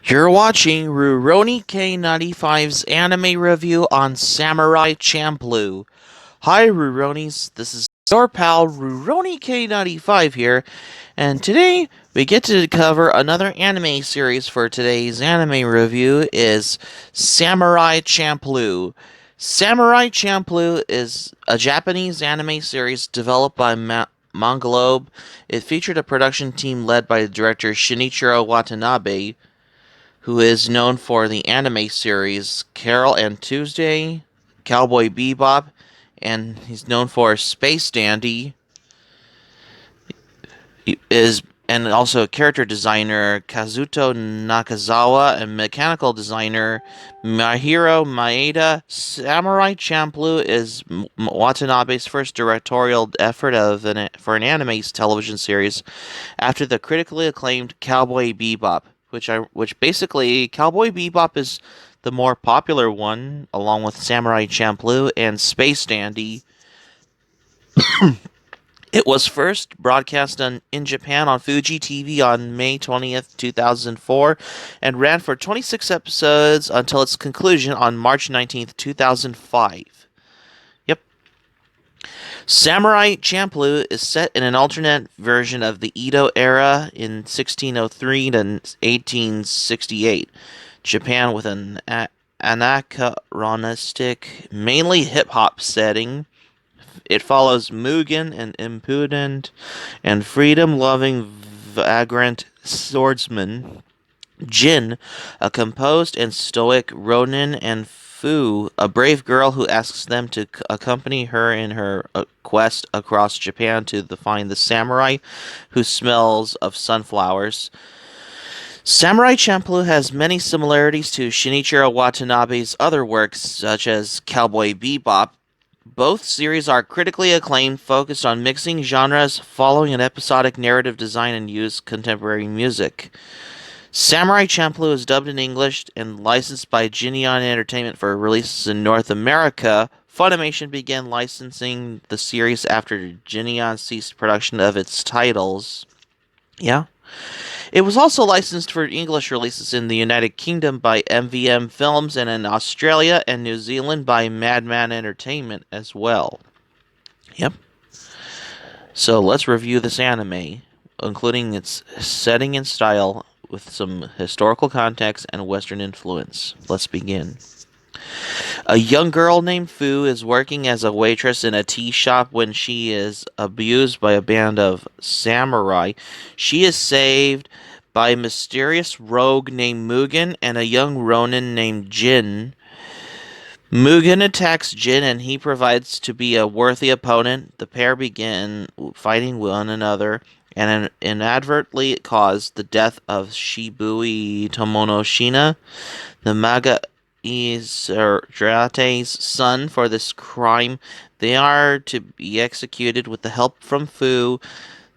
You're watching Rurouni K95's anime review on Samurai Champloo. Hi Ruronis, this is your pal Rurouni K95 here, and today we get to cover another anime series. For today's anime review is Samurai Champloo. Samurai Champloo is a Japanese anime series developed by Manglobe. It featured a production team led by director Shinichiro Watanabe, who is known for the anime series Carol and Tuesday, Cowboy Bebop, and he's known for Space Dandy. He is and also character designer Kazuto Nakazawa and mechanical designer Mahiro Maeda. Samurai Champloo is Watanabe's first directorial effort for an anime television series after the critically acclaimed Cowboy Bebop, which basically Cowboy Bebop is the more popular one, along with Samurai Champloo and Space Dandy. It was first broadcast in Japan on Fuji TV on May 20th, 2004, and ran for 26 episodes until its conclusion on March 19th, 2005. Yep. Samurai Champloo is set in an alternate version of the Edo era in 1603 to 1868 Japan, with an anachronistic, mainly hip hop setting. It follows Mugen, an impudent and freedom-loving vagrant swordsman, Jin, a composed and stoic ronin, and Fu, a brave girl who asks them to accompany her in her quest across Japan to find the samurai who smells of sunflowers. Samurai Champloo has many similarities to Shinichiro Watanabe's other works, such as Cowboy Bebop. Both series are critically acclaimed, focused on mixing genres, following an episodic narrative design, and use contemporary music. Samurai Champloo is dubbed in English and licensed by Genion Entertainment for releases in North America. Funimation began licensing the series after Genion ceased production of its titles. Yeah. It was also licensed for English releases in the United Kingdom by MVM Films and in Australia and New Zealand by Madman Entertainment as well. Yep. So let's review this anime, including its setting and style, with some historical context and Western influence. Let's begin. A young girl named Fu is working as a waitress in a tea shop when she is abused by a band of samurai. She is saved by a mysterious rogue named Mugen and a young ronin named Jin. Mugen attacks Jin and he provides to be a worthy opponent. The pair begin fighting one another and inadvertently cause the death of Shibui Tomonoshina, the Magaizerate's son. For this crime, they are to be executed with the help from Fu.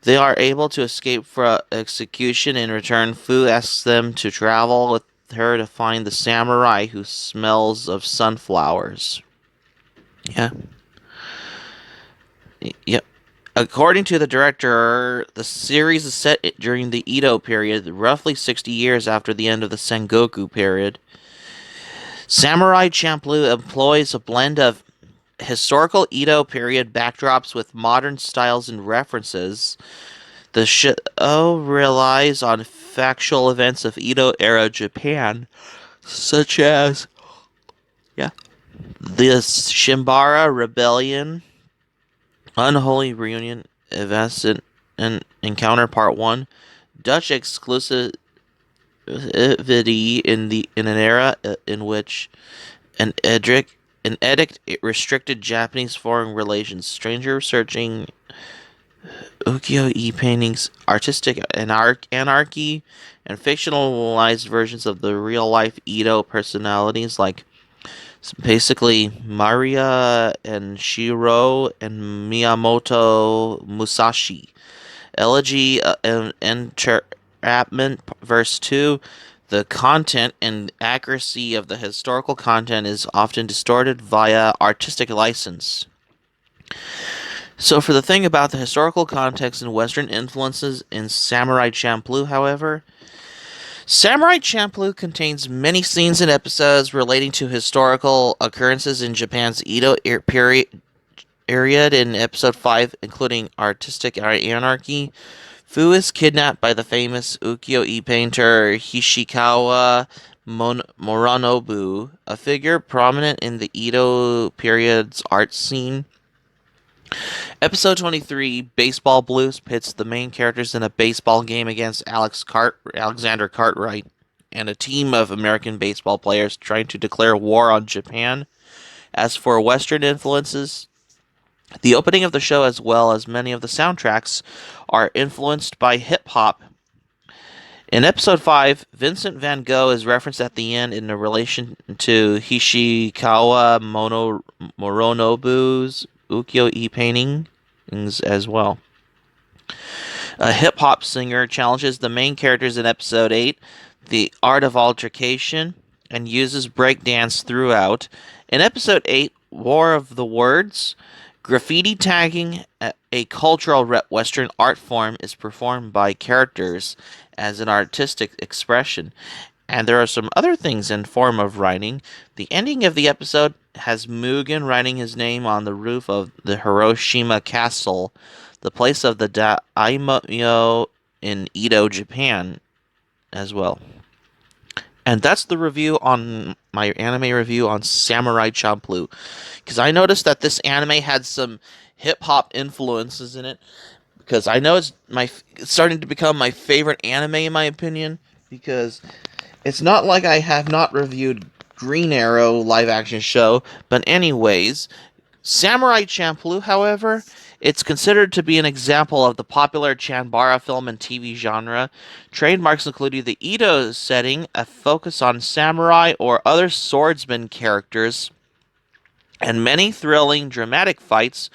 They are able to escape from execution. In return, Fu asks them to travel with her to find the samurai who smells of sunflowers. Yeah. Yep. According to the director, the series is set during the Edo period, roughly 60 years after the end of the Sengoku period. Samurai Champloo employs a blend of historical Edo period backdrops with modern styles and references. The show relies on factual events of Edo-era Japan, such as the Shimbara Rebellion, Unholy Reunion, Events and Encounter Part 1, Dutch exclusivity in an era in which an edict restricted Japanese foreign relations, stranger searching ukiyo-e paintings, artistic anarchy, and fictionalized versions of the real-life Edo personalities like basically Maria and Shiro and Miyamoto Musashi. Elegy and Entrapment, verse 2. The content and accuracy of the historical content is often distorted via artistic license. So, for the thing about the historical context and Western influences in Samurai Champloo, however, Samurai Champloo contains many scenes and episodes relating to historical occurrences in Japan's Edo period in episode 5, including artistic anarchy. Fu is kidnapped by the famous ukiyo-e painter Hishikawa Moranobu, a figure prominent in the Edo period's art scene. Episode 23, Baseball Blues, pits the main characters in a baseball game against Alexander Cartwright and a team of American baseball players trying to declare war on Japan. As for Western influences, the opening of the show, as well as many of the soundtracks, are influenced by hip hop. In episode 5, Vincent van Gogh is referenced at the end in relation to Hishikawa Moronobu's ukiyo-e paintings as well. A hip hop singer challenges the main characters in episode 8, the art of altercation, and uses breakdance throughout. In episode 8, War of the Words, graffiti tagging, a cultural Western art form, is performed by characters as an artistic expression. And there are some other things in form of writing. The ending of the episode has Mugen writing his name on the roof of the Hiroshima Castle, the place of the daimyo in Edo, Japan, as well. And that's the review on my anime review on Samurai Champloo. Because I noticed that this anime had some hip hop influences in it. Because I know it's starting to become my favorite anime in my opinion. Because it's not like I have not reviewed Green Arrow live action show. But anyways, Samurai Champloo, however, it's considered to be an example of the popular Chanbara film and TV genre. Trademarks including the Edo setting, a focus on samurai or other swordsman characters, and many thrilling, dramatic fights.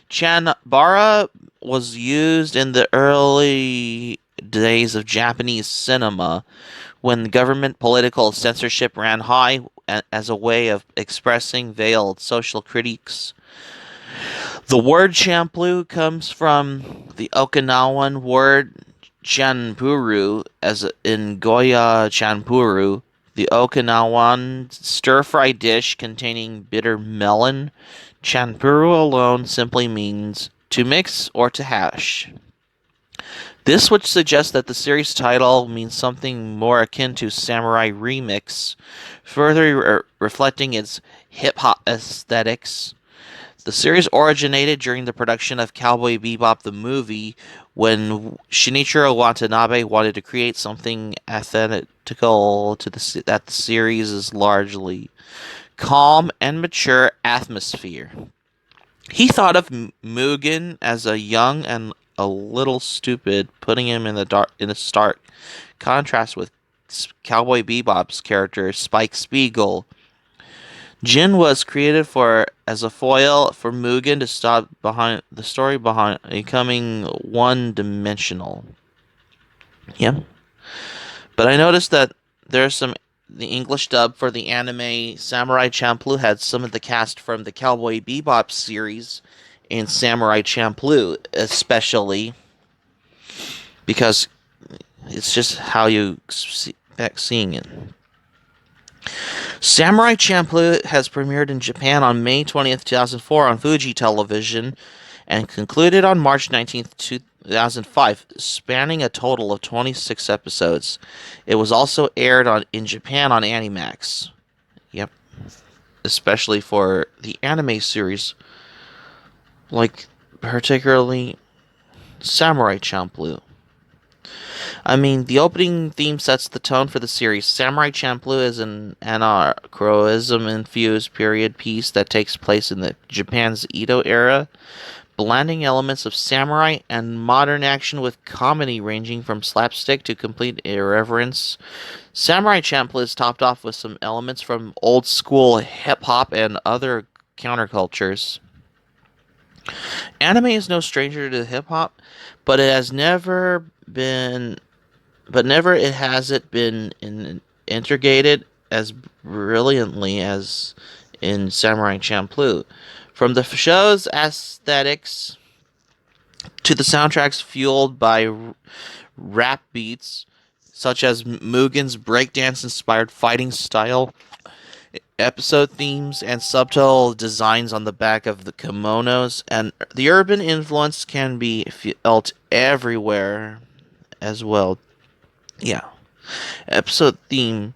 Chanbara was used in the early days of Japanese cinema when government political censorship ran high as a way of expressing veiled social critiques. The word Champloo comes from the Okinawan word chanpuru, as in Goya chanpuru, the Okinawan stir-fry dish containing bitter melon. Chanpuru alone simply means to mix or to hash. This would suggest that the series title means something more akin to Samurai Remix, further reflecting its hip-hop aesthetics. The series originated during the production of Cowboy Bebop the movie, when Shinichiro Watanabe wanted to create something antithetical to that the series is largely calm and mature atmosphere. He thought of Mugen as a young and a little stupid, putting him in a stark contrast with Cowboy Bebop's character Spike Spiegel. Jin was created as a foil for Mugen to stop behind the story behind becoming one-dimensional. Yeah, but I noticed that there's the English dub for the anime Samurai Champloo had some of the cast from the Cowboy Bebop series in Samurai Champloo, especially because it's just how you expect seeing it. Samurai Champloo has premiered in Japan on May 20th, 2004 on Fuji Television and concluded on March 19th, 2005, spanning a total of 26 episodes. It was also aired in Japan on Animax. Yep. Especially for the anime series, like particularly Samurai Champloo. I mean, the opening theme sets the tone for the series. Samurai Champloo is an anarchism-infused period piece that takes place in Japan's Edo era, blending elements of samurai and modern action with comedy ranging from slapstick to complete irreverence. Samurai Champloo is topped off with some elements from old-school hip-hop and other countercultures. Anime is no stranger to hip-hop, but never has it been integrated as brilliantly as in Samurai Champloo. From the show's aesthetics to the soundtracks fueled by rap beats such as Mugen's breakdance-inspired fighting style, episode themes, and subtle designs on the back of the kimonos, and the urban influence can be felt everywhere as well. Yeah. Episode theme.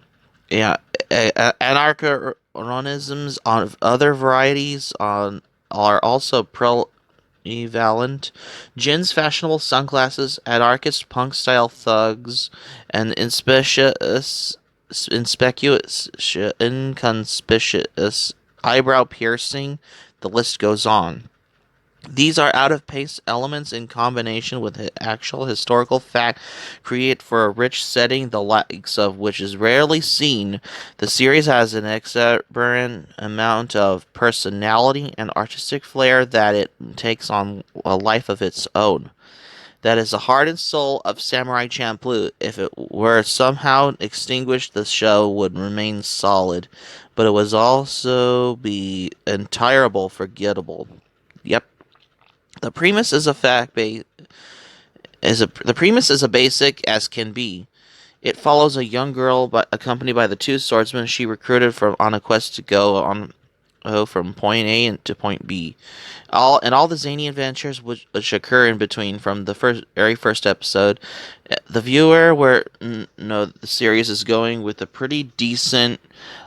Yeah. Anarcho-ronisms on other varieties are also prevalent. Jin's fashionable sunglasses, anarchist punk style thugs, and inconspicuous eyebrow piercing. The list goes on. These are out-of-place elements in combination with actual historical fact create for a rich setting the likes of which is rarely seen. The series has an exuberant amount of personality and artistic flair that it takes on a life of its own. That is the heart and soul of Samurai Champloo. If it were somehow extinguished, the show would remain solid, but it would also be entirely forgettable. Yep. The premise is a fact ba- is a the premise is a basic as can be. It follows a young girl accompanied by the two swordsmen she recruited from on a quest to go from point A to point B. All the zany adventures which occur in between from the very first episode. The viewer where no the series is going with a pretty decent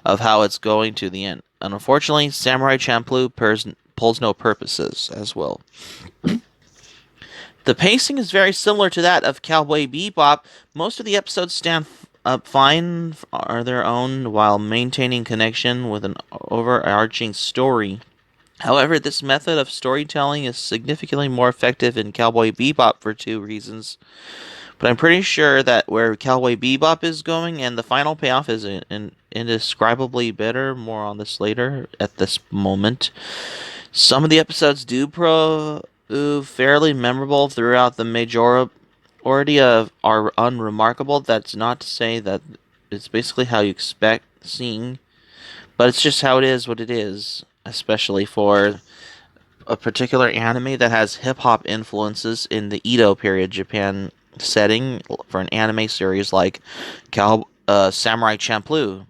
of how it's going to the end. And unfortunately, Samurai Champloo pulls no purposes as well. The pacing is very similar to that of Cowboy Bebop. Most of the episodes stand up fine are their own while maintaining connection with an overarching story. However, this method of storytelling is significantly more effective in Cowboy Bebop for two reasons. But I'm pretty sure that where Cowboy Bebop is going and the final payoff is indescribably better. More on this later at this moment. Some of the episodes do prove fairly memorable throughout the majority of are unremarkable. That's not to say that it's basically how you expect seeing, but it's just how it is what it is, especially for a particular anime that has hip hop influences in the Edo period Japan setting for an anime series like Samurai Champloo.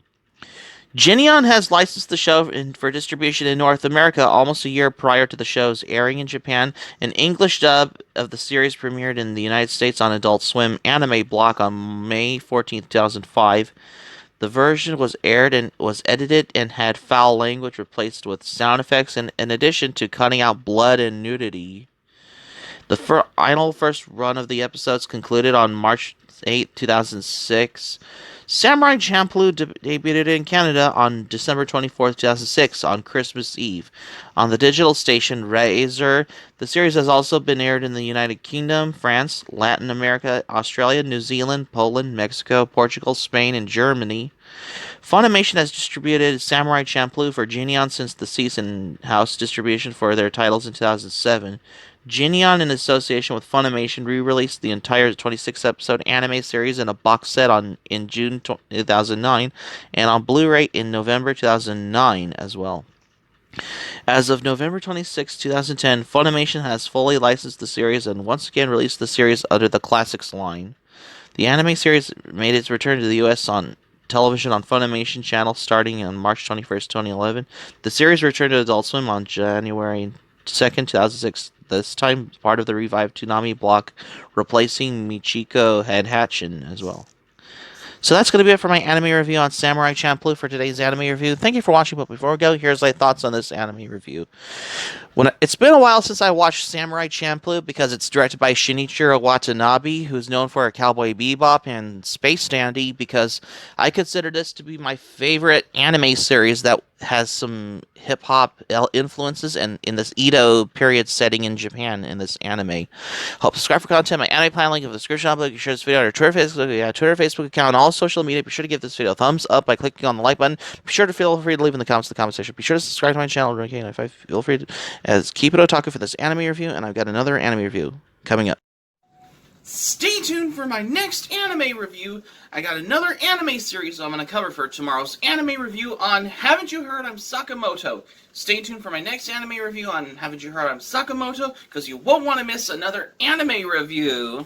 Genion has licensed the show for distribution in North America almost a year prior to the show's airing in Japan. An English dub of the series premiered in the United States on Adult Swim Anime Block on May 14th, 2005. The version was aired and was edited and had foul language replaced with sound effects in addition to cutting out blood and nudity. The final first run of the episodes concluded on March 8, 2006. Samurai Champloo debuted in Canada on December 24th, 2006, on Christmas Eve. On the digital station Razor, the series has also been aired in the United Kingdom, France, Latin America, Australia, New Zealand, Poland, Mexico, Portugal, Spain, and Germany. Funimation has distributed Samurai Champloo for Genion since the season house distribution for their titles in 2007. Genion, in association with Funimation, re-released the entire 26-episode anime series in a box set in June 2009 and on Blu-ray in November 2009 as well. As of November 26, 2010, Funimation has fully licensed the series and once again released the series under the Classics line. The anime series made its return to the US on television on Funimation channel starting on March 21st, 2011. The series returned to Adult Swim on January 2nd, 2006, this time part of the revived Toonami block, replacing Michiko and Hatchin as well. So that's going to be it for my anime review on Samurai Champloo for today's anime review. Thank you for watching, but before we go, here's my thoughts on this anime review. It's been a while since I watched Samurai Champloo because it's directed by Shinichiro Watanabe, who's known for Cowboy Bebop and Space Dandy, because I consider this to be my favorite anime series that has some hip-hop influences and in this Edo period setting in Japan in this anime. Help subscribe for content. My anime plan link in the description below. You can share this video on your Twitter, Facebook account, all social media. Be sure to give this video a thumbs up by clicking on the like button. Be sure to feel free to leave in the comments in the comment section. Be sure to subscribe to my channel. If I feel free to as Keep It Otaku for this anime review, and I've got another anime review coming up. Stay tuned for my next anime review. I got another anime series I'm going to cover for tomorrow's anime review on Haven't You Heard I'm Sakamoto. Stay tuned for my next anime review on Haven't You Heard I'm Sakamoto, because you won't want to miss another anime review.